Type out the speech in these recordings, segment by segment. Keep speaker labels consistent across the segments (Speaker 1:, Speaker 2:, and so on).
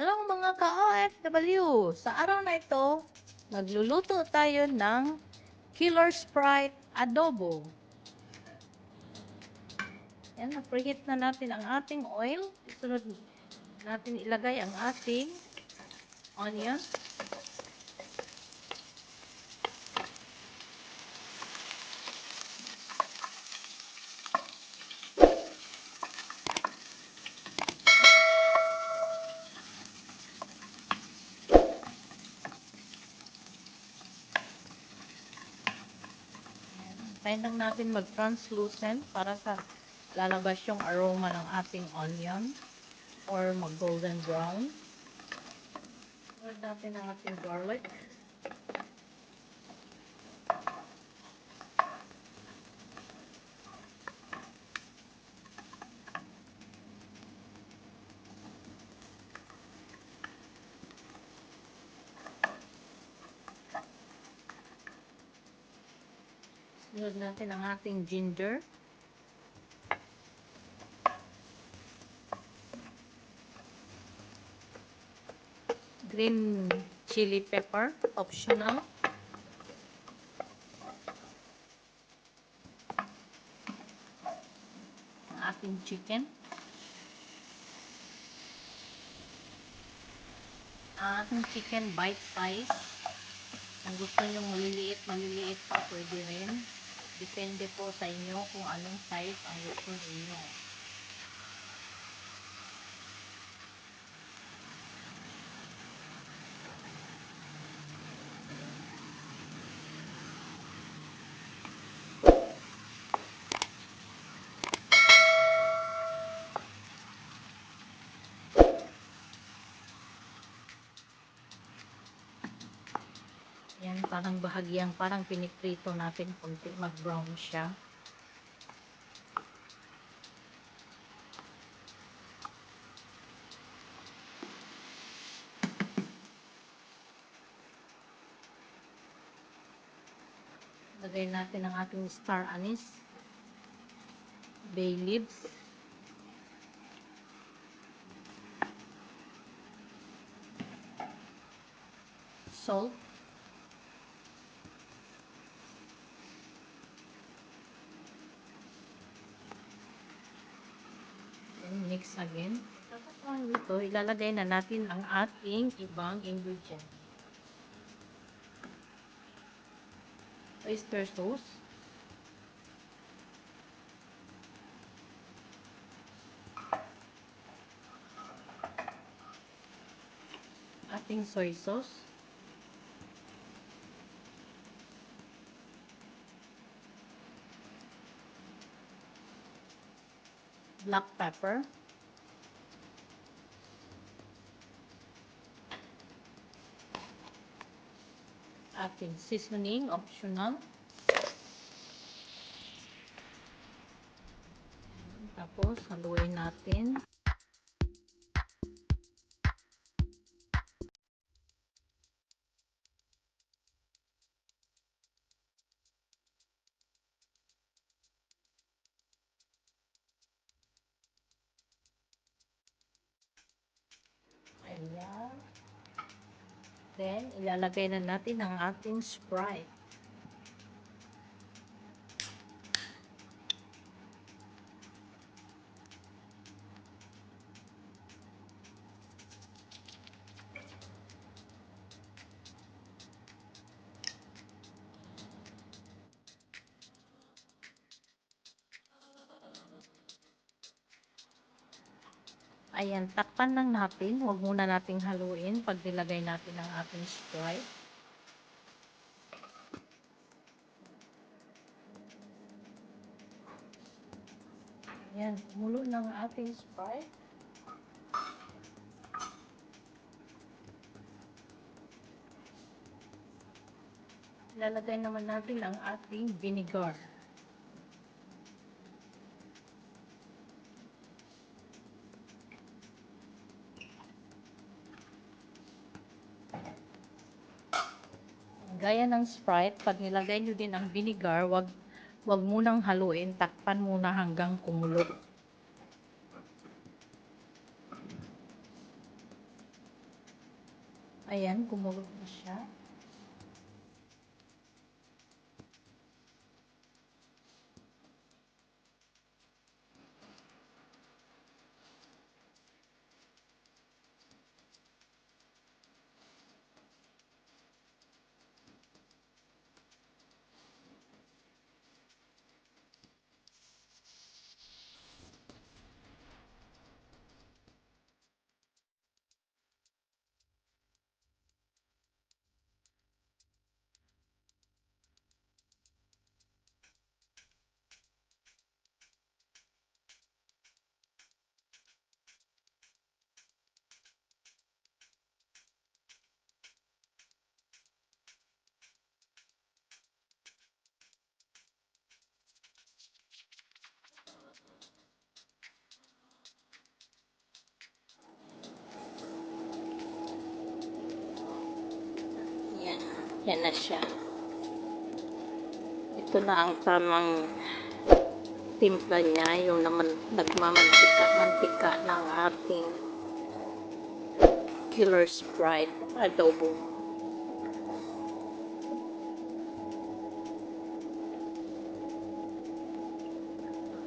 Speaker 1: Hello mga ka-OFW! Sa araw na ito, magluluto tayo ng Killer Sprite Adobo. Yan, na-preheat na natin ang ating oil. Sunod natin ilagay ang ating onion. Tayo lang natin mag-translucent para sa lalabas yung aroma ng ating onion or mag-golden brown. Sunod natin ang ating garlic. Sunod natin ang ating ginger. Green chili pepper, optional. Ang ating chicken. Ang ating chicken bite size. Kung gusto nyo maliliit pa, pwede rin. Depende po sa inyo kung anong size ang gusto ninyo. Yan, parang bahagyang, parang piniprito natin kunti, mag-brown siya. Lagay natin ang ating star anise, bay leaves, salt, and mix again. Tapos ito, ilalagay na natin ang ating ibang ingredient. Oyster sauce, ating soy sauce, black pepper, ating seasoning, optional. Tapos, haluin natin. Ayan. Then, ilalagay na natin ang ating Sprite. Ayan, takpan lang natin. Huwag muna nating haluin pag nilagay natin ang ating Sprite. Ayan, kumulo ng ating Sprite. Ilalagay naman natin ang ating vinegar. Gaya ng Sprite, pag nilagay nyo din ang vinegar, wag munang haluin, takpan muna hanggang kumulo. Ayan, gumulog na siya. Yan. Yan na siya. Ito na ang tamang timpla niya, yung naman nagmamantika ng ating Killer Sprite adobo.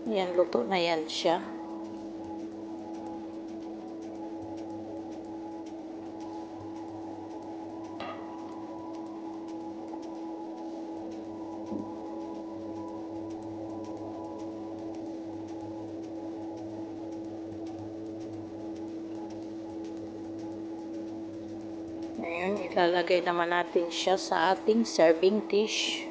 Speaker 1: Yan, luto na yan siya. Ngayon, ilalagay naman natin siya sa ating serving dish.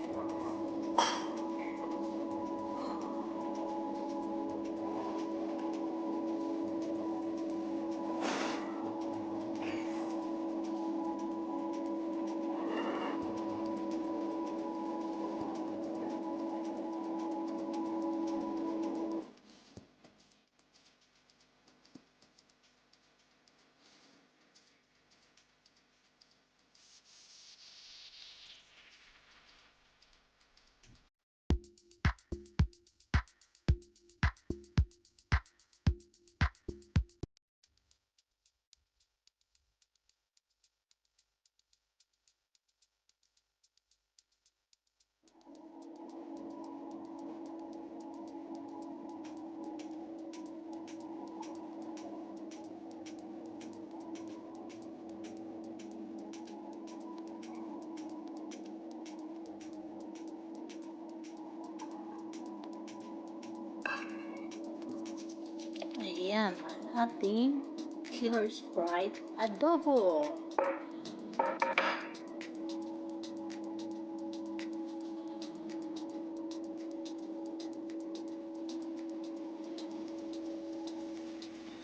Speaker 1: Ayan, ating Killer Sprite adobo.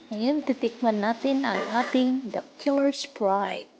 Speaker 1: Ngayon, titikman natin ang ating The Killer Sprite.